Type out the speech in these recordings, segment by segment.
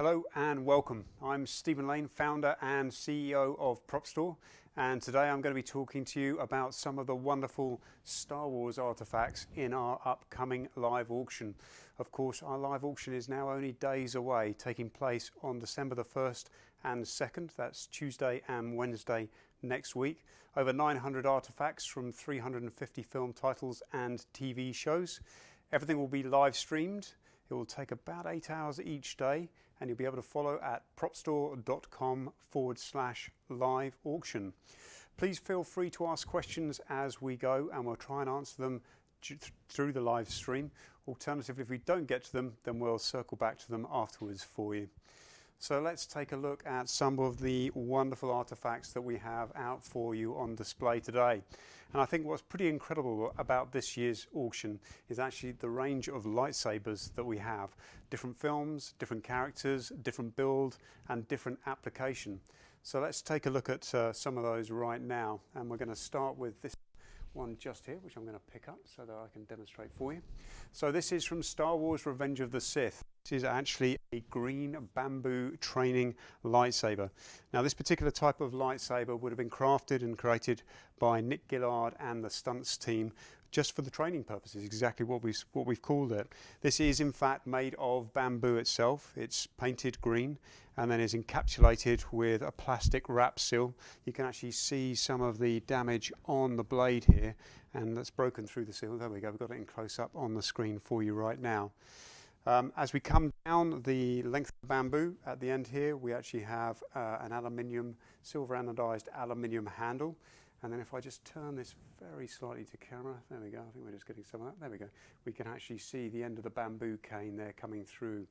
Hello and welcome. I'm Stephen Lane, founder and CEO of Prop Store, and today I'm going to be talking to you about some of the wonderful Star Wars artifacts in our upcoming live auction. Of course, our live auction is now only days away, taking place on December the 1st and 2nd. That's Tuesday and Wednesday next week. Over 900 artifacts from 350 film titles and TV shows. Everything will be live streamed. It will take about 8 hours each day, and you'll be able to follow at propstore.com/live auction. Please feel free to ask questions as we go, and we'll try and answer them through the live stream. Alternatively, if we don't get to them, then we'll circle back to them afterwards for you. So let's take a look at some of the wonderful artifacts that we have out for you on display today. And I think what's pretty incredible about this year's auction is actually the range of lightsabers that we have. Different films, different characters, different build and different application. So let's take a look at some of those right now. And we're going to start with this one just here, which I'm going to pick up so that I can demonstrate for you. So this is from Star Wars Revenge of the Sith. This is actually a green bamboo training lightsaber. Now this particular type of lightsaber would have been crafted and created by Nick Gillard and the stunts team just for the training purposes, exactly what we've called it. This is in fact made of bamboo itself. It's painted green and then is encapsulated with a plastic wrap seal. You can actually see some of the damage on the blade here, and that's broken through the seal. There we go, we've got it in close up on the screen for you right now. As we come down the length of the bamboo at the end here, we actually have an aluminium, silver anodized aluminium handle. And then if I just turn this very slightly to camera, there we go, I think we're just getting some of that, there we go. We can actually see the end of the bamboo cane there coming through.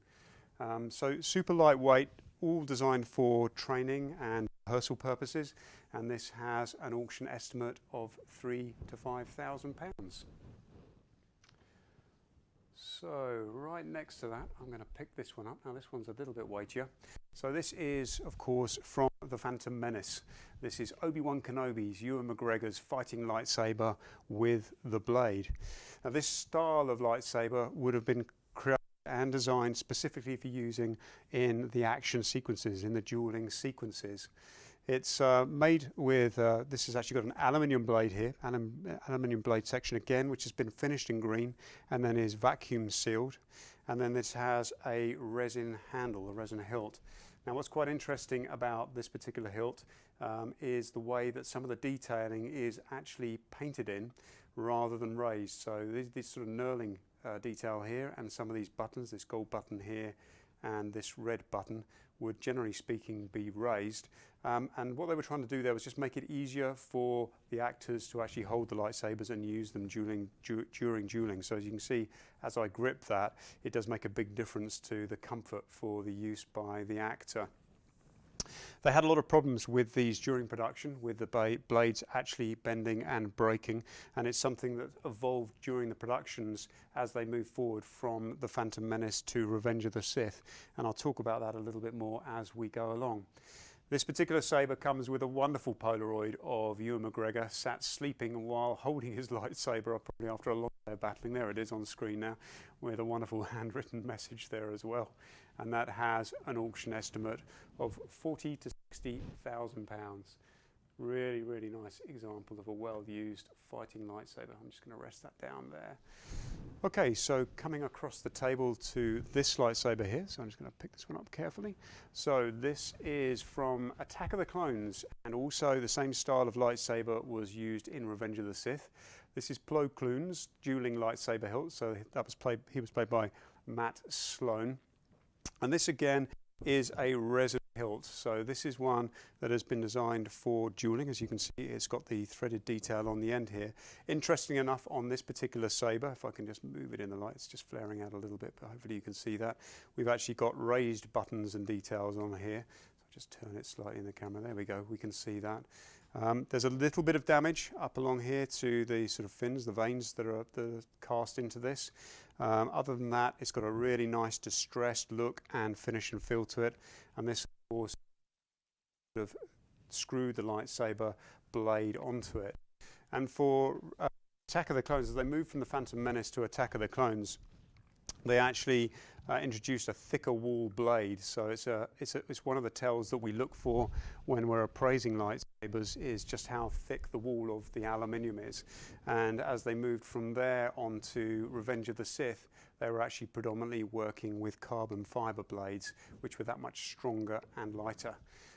So super lightweight, all designed for training and rehearsal purposes. And this has an auction estimate of £3,000 to £5,000. So right next to that, I'm going to pick this one up. Now this one's a little bit weightier. So this is, of course, from The Phantom Menace. This is Obi-Wan Kenobi's, Ewan McGregor's fighting lightsaber with the blade. Now this style of lightsaber would have been created and designed specifically for using in the action sequences, in the dueling sequences. It's made with, this has actually got an aluminium blade here, aluminium blade section again, which has been finished in green and then is vacuum sealed. And then this has a resin handle, a resin hilt. Now what's quite interesting about this particular hilt is the way that some of the detailing is actually painted in rather than raised. So this sort of knurling detail here, and some of these buttons, this gold button here and this red button, would generally speaking be raised. And what they were trying to do there was just make it easier for the actors to actually hold the lightsabers and use them during dueling. So as you can see, as I grip that, it does make a big difference to the comfort for the use by the actor. They had a lot of problems with these during production, with the blades actually bending and breaking, and it's something that evolved during the productions as they moved forward from The Phantom Menace to Revenge of the Sith, and I'll talk about that a little bit more as we go along. This particular saber comes with a wonderful polaroid of Ewan McGregor sat sleeping while holding his lightsaber up, probably after a long day of battling. There it is on screen now, with a wonderful handwritten message there as well. And that has an auction estimate of £40,000 to £60,000. Really, really nice example of a well-used fighting lightsaber. I'm just going to rest that down there. Okay, so coming across the table to this lightsaber here, so I'm just going to pick this one up carefully. So this is from Attack of the Clones, and also the same style of lightsaber was used in Revenge of the Sith. This is Plo Koon's dueling lightsaber hilt, so he was played by Matt Sloan. And this again is a resin hilt. So this is one that has been designed for dueling. As you can see, it's got the threaded detail on the end here. Interesting enough, on this particular saber, if I can just move it in the light, it's just flaring out a little bit, but hopefully you can see that. We've actually got raised buttons and details on here. So just turn it slightly in the camera. There we go. We can see that. There's a little bit of damage up along here to the sort of fins, the veins that are cast into this. Other than that, it's got a really nice distressed look and finish and feel to it. And this, of course, sort of screwed the lightsaber blade onto it. And for Attack of the Clones, as they moved from The Phantom Menace to Attack of the Clones, they actually introduced a thicker wall blade. So it's one of the tells that we look for when we're appraising lightsabers, is just how thick the wall of the aluminium is. And as they moved from there on to Revenge of the Sith, they were actually predominantly working with carbon fibre blades, which were that much stronger and lighter.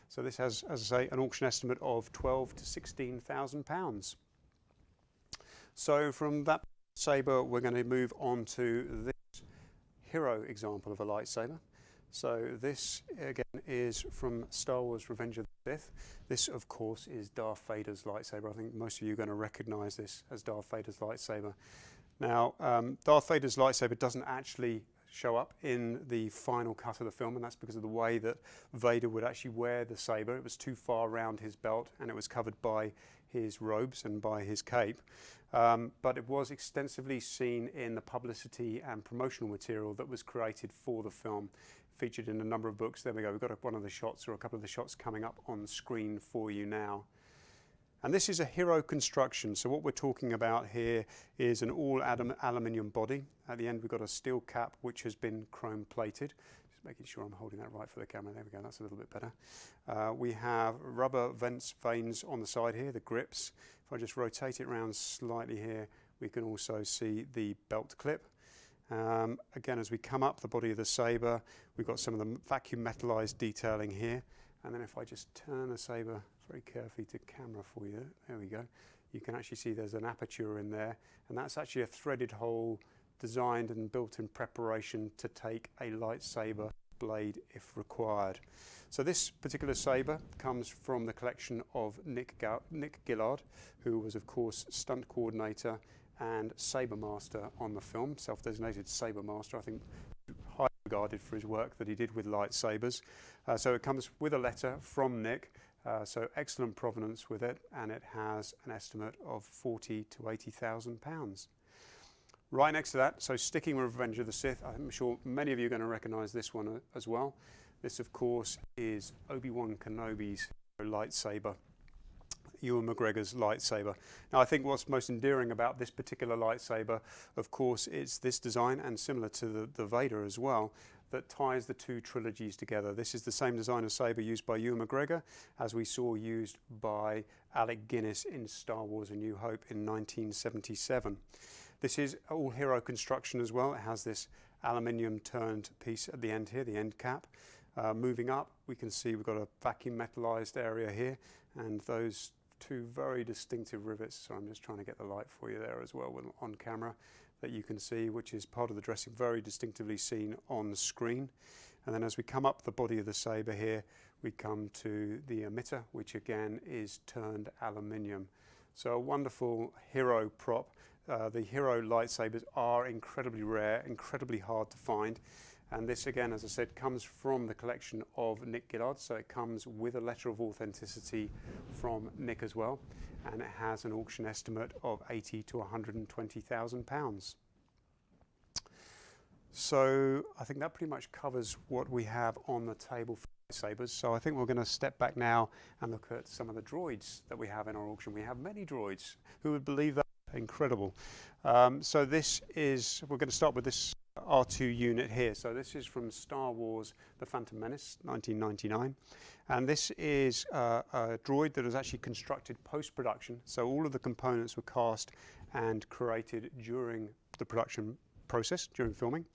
So this has, as I say, an auction estimate of £12,000 to £16,000. So from that saber, we're going to move on to this hero example of a lightsaber. So this again is from Star Wars Revenge of the Sith. This of course is Darth Vader's lightsaber. I think most of you are going to recognise this as Darth Vader's lightsaber. Now Darth Vader's lightsaber doesn't actually show up in the final cut of the film, and that's because of the way that Vader would actually wear the saber. It was too far around his belt and it was covered by his robes and by his cape. But it was extensively seen in the publicity and promotional material that was created for the film, featured in a number of books. There we go, we've got one of the shots, or a couple of the shots coming up on screen for you now. And this is a hero construction. So what we're talking about here is an all aluminium body. At the end we've got a steel cap which has been chrome plated. Just making sure I'm holding that right for the camera. There we go, that's a little bit better. We have rubber vanes on the side here, the grips. If I just rotate it around slightly here, we can also see the belt clip. Again, as we come up the body of the saber, we've got some of the vacuum metallized detailing here. And then if I just turn the saber very carefully to camera for you, there we go, you can actually see there's an aperture in there, and that's actually a threaded hole designed and built in preparation to take a lightsaber blade if required. So this particular saber comes from the collection of Nick Gillard, who was of course stunt coordinator and saber master on the film, self-designated saber master, I think highly regarded for his work that he did with lightsabers. So it comes with a letter from Nick, so excellent provenance with it, and it has an estimate of £40,000 to £80,000. Right next to that, so sticking with Revenge of the Sith, I'm sure many of you are going to recognise this one as well. This of course is Obi-Wan Kenobi's lightsaber, Ewan McGregor's lightsaber. Now I think what's most endearing about this particular lightsaber, of course, it's this design, and similar to the Vader as well, that ties the two trilogies together. This is the same design of saber used by Ewan McGregor as we saw used by Alec Guinness in Star Wars A New Hope in 1977. This is all hero construction as well. It has this aluminium turned piece at the end here, the end cap. Moving up, we can see we've got a vacuum metallized area here, and those two very distinctive rivets. So I'm just trying to get the light for you there as well on camera, that you can see, which is part of the dressing, very distinctively seen on the screen. And then as we come up the body of the saber here, we come to the emitter, which again is turned aluminium. So a wonderful hero prop. The hero lightsabers are incredibly rare, incredibly hard to find. And this again, as I said, comes from the collection of Nick Gillard, so it comes with a letter of authenticity from Nick as well, and it has an auction estimate of £80,000 to £120,000. So I think that pretty much covers what we have on the table for lightsabers. So I think we're going to step back now and look at some of the droids that we have in our auction. We have many droids. Who would believe that? Incredible. So this is, we're going to start with this R2 unit here. So this is from Star Wars The Phantom Menace 1999, and this is a droid that was actually constructed post-production, so all of the components were cast and created during the production process, during filming,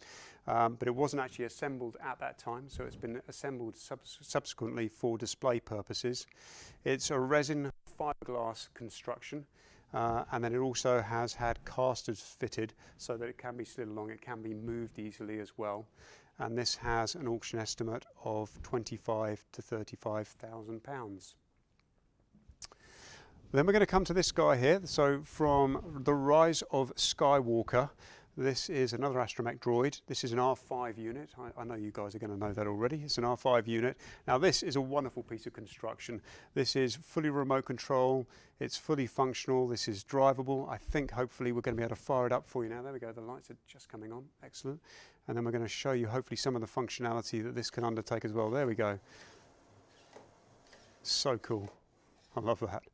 but it wasn't actually assembled at that time, so it's been assembled subsequently for display purposes. It's a resin fiberglass construction. And then it also has had casters fitted so that it can be slid along, it can be moved easily as well. And this has an auction estimate of £25,000 to £35,000. Then we're going to come to this guy here. So from The Rise of Skywalker, this is another astromech droid. This is an R5 unit. I know you guys are going to know that already. It's an R5 unit. Now this is a wonderful piece of construction. This is fully remote control. It's fully functional. This is drivable. I think hopefully we're going to be able to fire it up for you now. There we go. The lights are just coming on. Excellent. And then we're going to show you hopefully some of the functionality that this can undertake as well. There we go. So cool. I love that.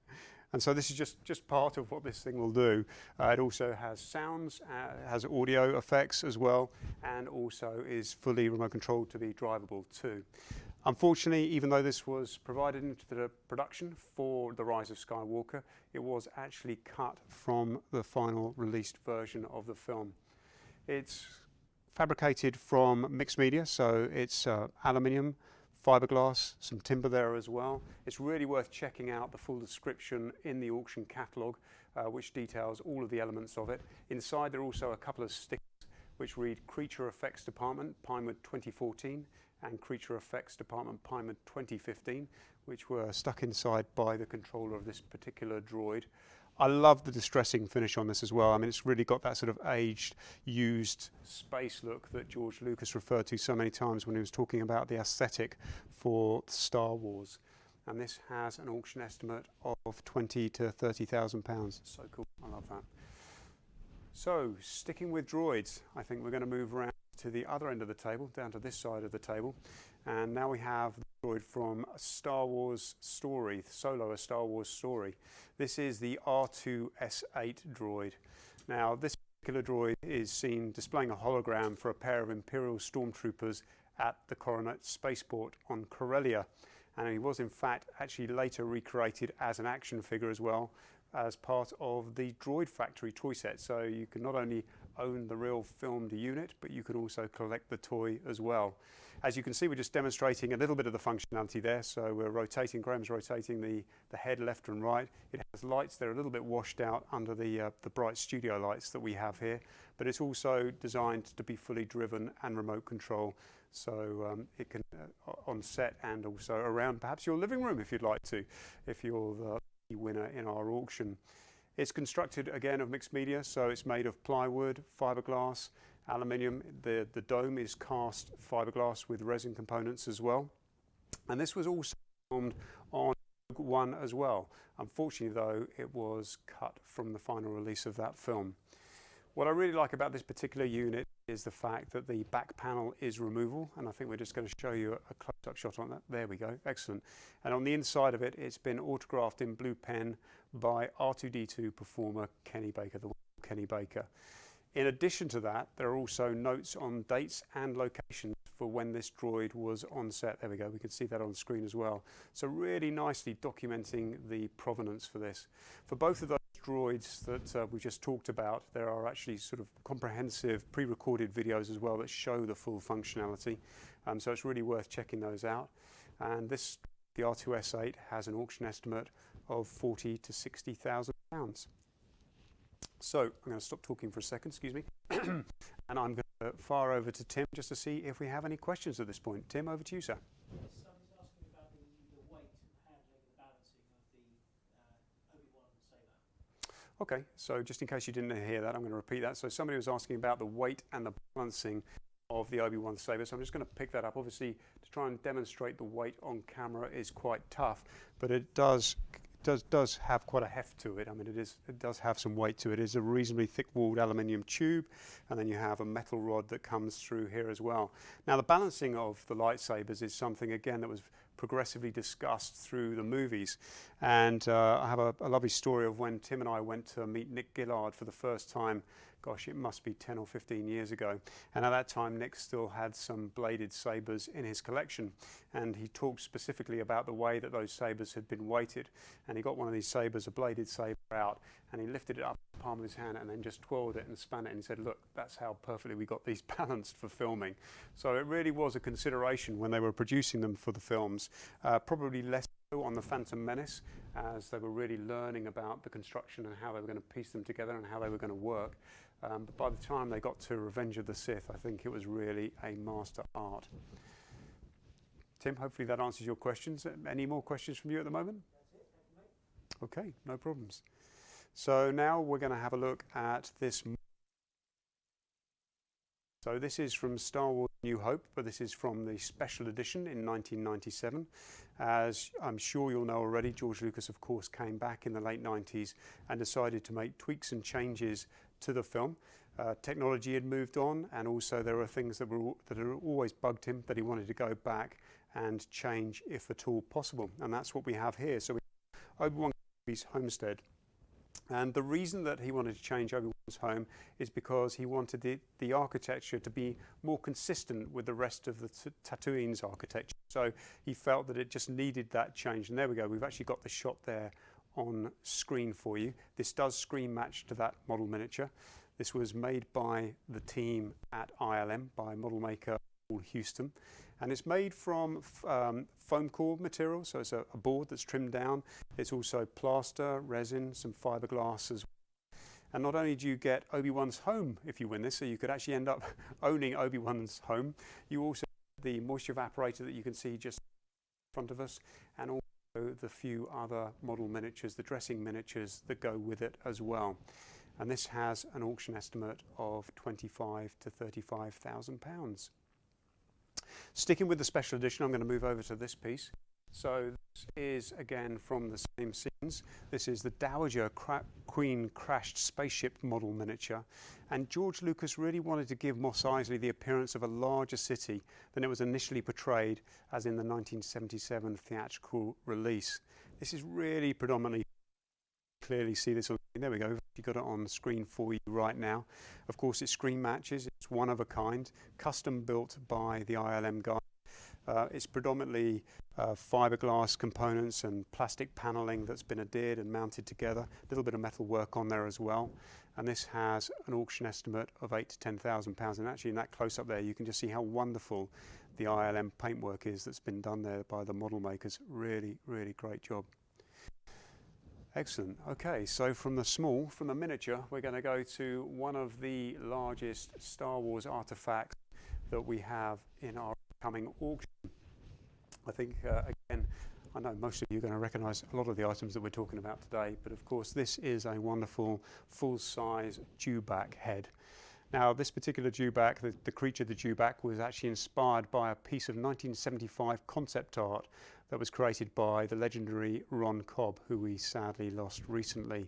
And so this is just part of what this thing will do. It also has sounds, has audio effects as well, and also is fully remote controlled to be drivable too. Unfortunately, even though this was provided into the production for The Rise of Skywalker, it was actually cut from the final released version of the film. It's fabricated from mixed media, so it's aluminium, fiberglass, some timber there as well. It's really worth checking out the full description in the auction catalogue, which details all of the elements of it. Inside there are also a couple of stickers which read Creature Effects Department, Pinewood 2014, and Creature Effects Department, Pinewood 2015, which were stuck inside by the controller of this particular droid. I love the distressing finish on this as well. I mean, it's really got that sort of aged, used space look that George Lucas referred to so many times when he was talking about the aesthetic for Star Wars. And this has an auction estimate of £20,000 to £30,000. So cool, I love that. So, sticking with droids, I think we're going to move around to the other end of the table, down to this side of the table. And now we have the droid from a Star Wars story, Solo, a Star Wars story. This is the R2-S8 droid. Now, this particular droid is seen displaying a hologram for a pair of Imperial stormtroopers at the Coronet Spaceport on Corellia. And he was, in fact, actually later recreated as an action figure as well, as part of the Droid Factory toy set. So you can not only own the real filmed unit, but you can also collect the toy as well. As you can see, we're just demonstrating a little bit of the functionality there. So we're rotating, Graham's rotating the head left and right. It has lights, they're a little bit washed out under the bright studio lights that we have here, but it's also designed to be fully driven and remote control. So it can on set and also around perhaps your living room if you'd like to, if you're the winner in our auction. It's constructed again of mixed media, so it's made of plywood, fiberglass, aluminium. The dome is cast fiberglass with resin components as well. And this was also filmed on ObiWan as well. Unfortunately though, it was cut from the final release of that film. What I really like about this particular unit is the fact that the back panel is removable, and I think we're just going to show you a close-up shot on that. There we go, excellent. And on the inside of it, it's been autographed in blue pen by R2-D2 performer Kenny Baker, the Kenny Baker. In addition to that, there are also notes on dates and locations for when this droid was on set. There we go, we can see that on screen as well. So really nicely documenting the provenance for this. For both of those droids that we just talked about, there are actually sort of comprehensive pre-recorded videos as well that show the full functionality. So it's really worth checking those out. And this, the R2-S8, has an auction estimate of £40,000 to £60,000. So I'm going to stop talking for a second, excuse me, and I'm going to fire over to Tim just to see if we have any questions at this point. Tim, over to you, sir. Yes, I was asking about the weight and handling and the balancing of the ObiWan Saber. Okay, so just in case you didn't hear that, I'm going to repeat that. So somebody was asking about the weight and the balancing of the ObiWan Saber, so I'm just going to pick that up. Obviously, to try and demonstrate the weight on camera is quite tough, but it does have quite a heft to it. I mean, it does have some weight to it. It is a reasonably thick-walled aluminium tube, and then you have a metal rod that comes through here as well. Now, the balancing of the lightsabers is something, again, that was progressively discussed through the movies. And I have a lovely story of when Tim and I went to meet Nick Gillard for the first time. Gosh, it must be 10 or 15 years ago. And at that time, Nick still had some bladed sabers in his collection. And he talked specifically about the way that those sabers had been weighted. And he got one of these sabers, a bladed saber, out, and he lifted it up in the palm of his hand and then just twirled it and span it and said, look, that's how perfectly we got these balanced for filming. So it really was a consideration when they were producing them for the films. Probably less so on the Phantom Menace, as they were really learning about the construction and how they were going to piece them together and how they were going to work. But by the time they got to Revenge of the Sith, I think it was really a master art. Tim, hopefully that answers your questions. Any more questions from you at the moment? That's it, thank you, mate. Okay, no problems. So now we're going to have a look at this. So this is from Star Wars New Hope, but this is from the special edition in 1997. As I'm sure you'll know already, George Lucas, of course, came back in the late 90s and decided to make tweaks and changes to the film. Technology had moved on, and also there were things that had always bugged him that he wanted to go back and change if at all possible. And that's what we have here. So we have ObiWan Kenobi's homestead. And the reason that he wanted to change Obi-Wan's home is because he wanted the architecture to be more consistent with the rest of the Tatooine's architecture. So he felt that it just needed that change. And there we go, we've actually got the shot there on screen for you. This does screen match to that model miniature. This was made by the team at ILM, by model maker Paul Houston. And it's made from foam core material, so it's a board that's trimmed down. It's also plaster, resin, some fiberglass as well. And not only do you get Obi-Wan's Home if you win this, so you could actually end up owning Obi-Wan's Home, you also have the moisture evaporator that you can see just in front of us, and also the few other model miniatures, the dressing miniatures that go with it as well. And this has an auction estimate of £25,000 to £35,000. Sticking with the special edition, I'm going to move over to this piece. So this is again from the same scenes. This is the Dowager Queen crashed spaceship model miniature, and George Lucas really wanted to give Mos Eisley the appearance of a larger city than it was initially portrayed as in the 1977 theatrical release. This is really predominantly, clearly see this on, there we go, you've got it on screen for you right now. Of course it screen matches, it's one of a kind, custom built by the ILM guy. It's predominantly fiberglass components and plastic paneling that's been adhered and mounted together, a little bit of metal work on there as well. And this has an auction estimate of £8,000 to £10,000, and actually in that close up there you can just see how wonderful the ILM paintwork is that's been done there by the model makers. Really, really great job. Excellent. Okay, so from the miniature, we're going to go to one of the largest Star Wars artifacts that we have in our upcoming auction. I think, again, I know most of you are going to recognise a lot of the items that we're talking about today, but of course this is a wonderful full-size dewback head. Now this particular dewback, the creature, the dewback, was actually inspired by a piece of 1975 concept art that was created by the legendary Ron Cobb, who we sadly lost recently.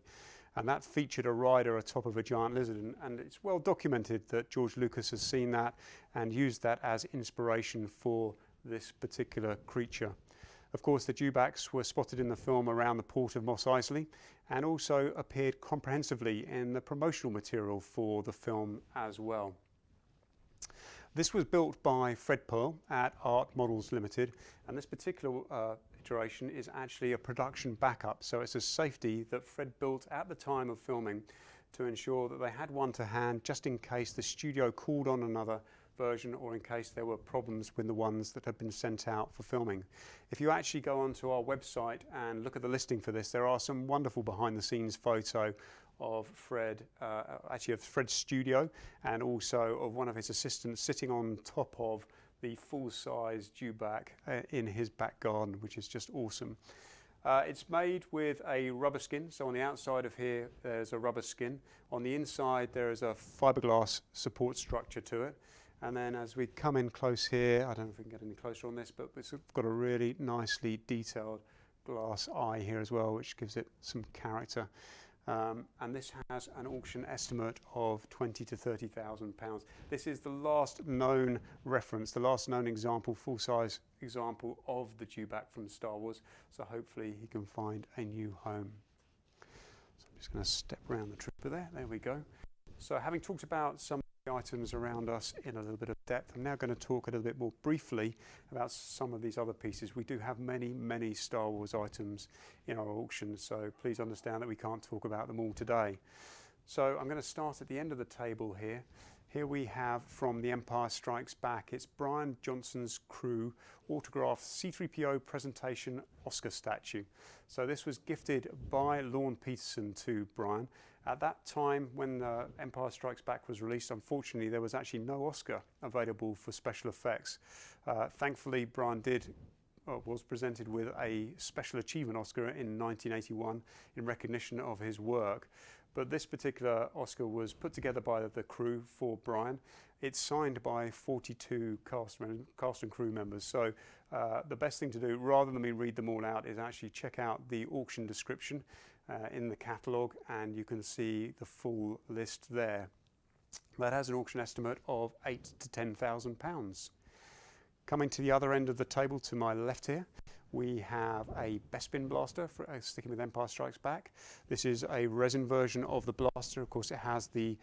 And that featured a rider atop of a giant lizard, and it's well documented that George Lucas has seen that and used that as inspiration for this particular creature. Of course, the dewbacks were spotted in the film around the port of Mos Eisley and also appeared comprehensively in the promotional material for the film as well. This was built by Fred Pearl at Art Models Limited, and this particular iteration is actually a production backup, so it's a safety that Fred built at the time of filming to ensure that they had one to hand just in case the studio called on another version or in case there were problems with the ones that had been sent out for filming. If you actually go onto our website and look at the listing for this, there are some wonderful behind the scenes photo of Fred, actually of Fred's studio, and also of one of his assistants sitting on top of the full-size dewback in his back garden, which is just awesome. It's made with a rubber skin, so on the outside of here there's a rubber skin. On the inside there is a fiberglass support structure to it. And then as we come in close here, I don't know if we can get any closer on this, but it's got a really nicely detailed glass eye here as well, which gives it some character. And this has an auction estimate of £20,000 to £30,000. This is the last known reference, the last known example, full-size example of the dewback from Star Wars. So hopefully he can find a new home. So I'm just going to step around the trooper there. There we go. So having talked about some items around us in a little bit of depth, I'm now going to talk a little bit more briefly about some of these other pieces. We do have many Star Wars items in our auction, so please understand that we can't talk about them all today. So I'm going to start at the end of the table here. Here we have from The Empire Strikes Back, it's Brian Johnson's crew autographed C-3PO presentation Oscar statue. So this was gifted by Lorne Peterson to Brian. At that time, when Empire Strikes Back was released, unfortunately, there was actually no Oscar available for special effects. Thankfully, Brian was presented with a Special Achievement Oscar in 1981 in recognition of his work. But this particular Oscar was put together by the crew for Brian. It's signed by 42 cast and crew members. So the best thing to do, rather than me read them all out, is actually check out the auction description in the catalogue, and you can see the full list there. That has an auction estimate of £8,000 to £10,000. Coming to the other end of the table to my left here, We have a Bespin blaster, for, sticking with Empire Strikes Back. This is a resin version of the blaster. Of course, it has the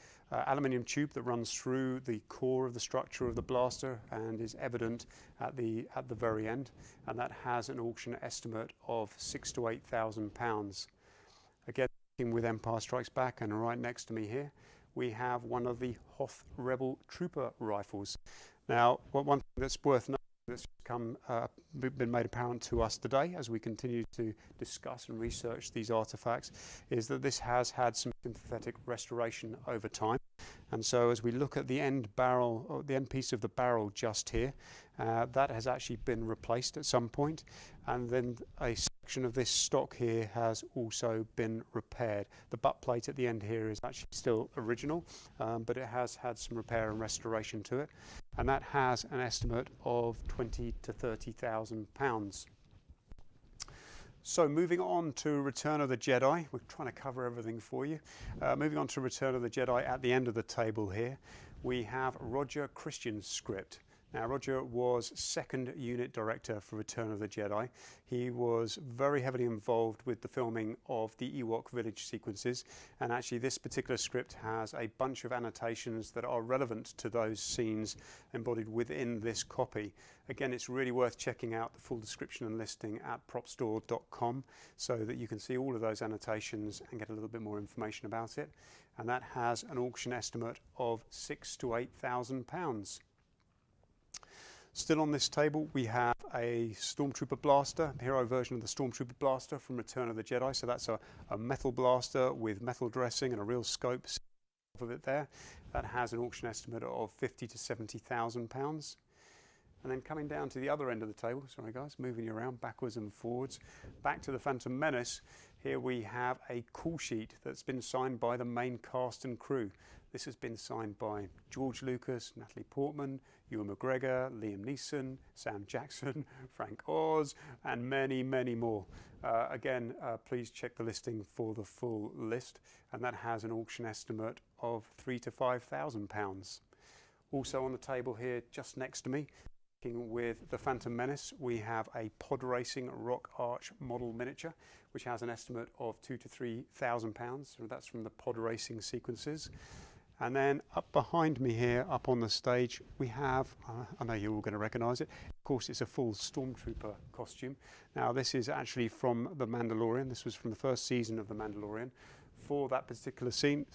aluminium tube that runs through the core of the structure of the blaster and is evident at the very end. And that has an auction estimate of £6,000 to £8,000. Again, sticking with Empire Strikes Back, and right next to me here, we have one of the Hoth Rebel Trooper rifles. Now, one thing that's worth noting that's been made apparent to us today as we continue to discuss and research these artifacts is that this has had some synthetic restoration over time. And so as we look at the end barrel, or the end piece of the barrel just here, that has actually been replaced at some point, and then a section of this stock here has also been repaired. The butt plate at the end here is actually still original, but it has had some repair and restoration to it, and that has an estimate of £20,000 to £30,000. So moving on to Return of the Jedi, we're trying to cover everything for you. Moving on to Return of the Jedi, at the end of the table here, we have Roger Christian's script. Now, Roger was second unit director for Return of the Jedi. He was very heavily involved with the filming of the Ewok village sequences, and actually this particular script has a bunch of annotations that are relevant to those scenes embodied within this copy. Again, it's really worth checking out the full description and listing at propstore.com so that you can see all of those annotations and get a little bit more information about it. And that has an auction estimate of £6,000 to £8,000. Still on this table, we have a Stormtrooper blaster, hero version of the Stormtrooper blaster from Return of the Jedi. So that's a metal blaster with metal dressing and a real scope of it there. That has an auction estimate of £50,000 to £70,000. And then coming down to the other end of the table, sorry guys, moving you around backwards and forwards, back to the Phantom Menace. Here we have a call sheet that's been signed by the main cast and crew. This has been signed by George Lucas, Natalie Portman, Ewan McGregor, Liam Neeson, Sam Jackson, Frank Oz, and many, many more. Again, please check the listing for the full list, and that has an auction estimate of £3,000 to £5,000. Also on the table here, just next to me, with the Phantom Menace, we have a pod racing rock arch model miniature, which has an estimate of £2,000 to £3,000. So that's from the pod racing sequences. And then up behind me here, up on the stage, we have, I know you're all going to recognise it, of course it's a full Stormtrooper costume. Now this is actually from The Mandalorian. This was from the first season of The Mandalorian. For that particular season,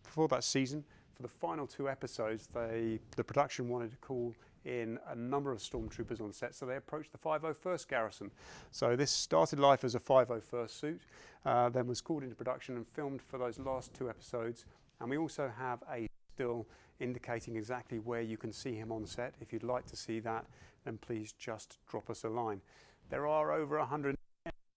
for the final 2 episodes, the production wanted to call in a number of Stormtroopers on set, so they approached the 501st Garrison. So this started life as a 501st suit, then was called into production and filmed for those last 2 episodes. And we also have a still indicating exactly where you can see him on set. If you'd like to see that, then please just drop us a line. There are over 100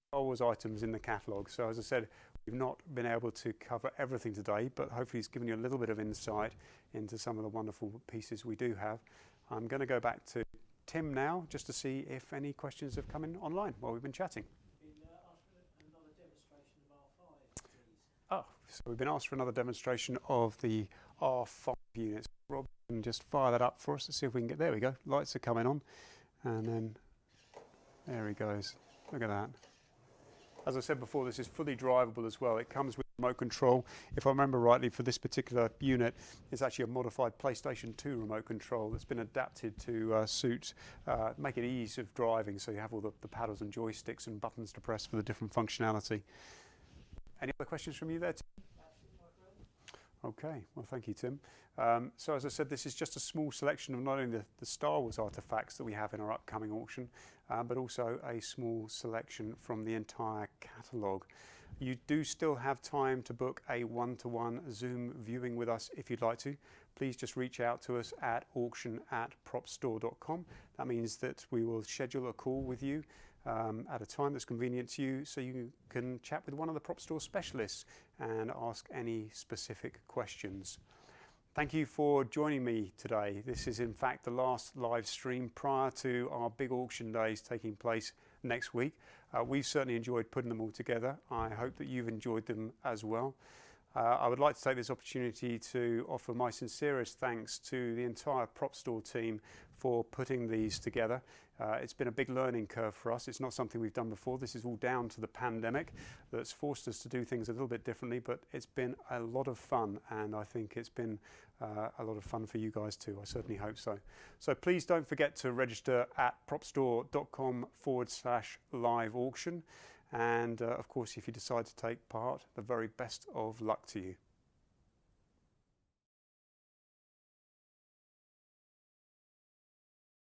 Star Wars items in the catalogue, so as I said, we've not been able to cover everything today, but hopefully it's given you a little bit of insight into some of the wonderful pieces we do have. I'm going to go back to Tim now just to see if any questions have come in online while we've been chatting. Oh, so we've been asked for another demonstration of the R5 units. Rob can just fire that up for us to see if we can get, there we go, lights are coming on, and then there he goes, look at that. As I said before, this is fully drivable as well. It comes with remote control. If I remember rightly, for this particular unit, it's actually a modified PlayStation 2 remote control that's been adapted to suit, make it ease of driving, so you have all the paddles and joysticks and buttons to press for the different functionality. Any other questions from you there, Tim? Okay, well thank you, Tim. So as I said, this is just a small selection of not only the Star Wars artefacts that we have in our upcoming auction, but also a small selection from the entire catalogue. You do still have time to book a one-to-one Zoom viewing with us if you'd like to. Please just reach out to us at auction@propstore.com. That means that we will schedule a call with you at a time that's convenient to you, so you can chat with one of the Prop Store specialists and ask any specific questions. Thank you for joining me today. This is in fact the last live stream prior to our big auction days taking place next week. We've certainly enjoyed putting them all together. I hope that you've enjoyed them as well. I would like to take this opportunity to offer my sincerest thanks to the entire Prop Store team for putting these together. It's been a big learning curve for us. It's not something we've done before. This is all down to the pandemic that's forced us to do things a little bit differently, but it's been a lot of fun, and I think it's been a lot of fun for you guys too. I certainly hope so. So please don't forget to register at propstore.com/live auction. And of course, if you decide to take part, the very best of luck to you.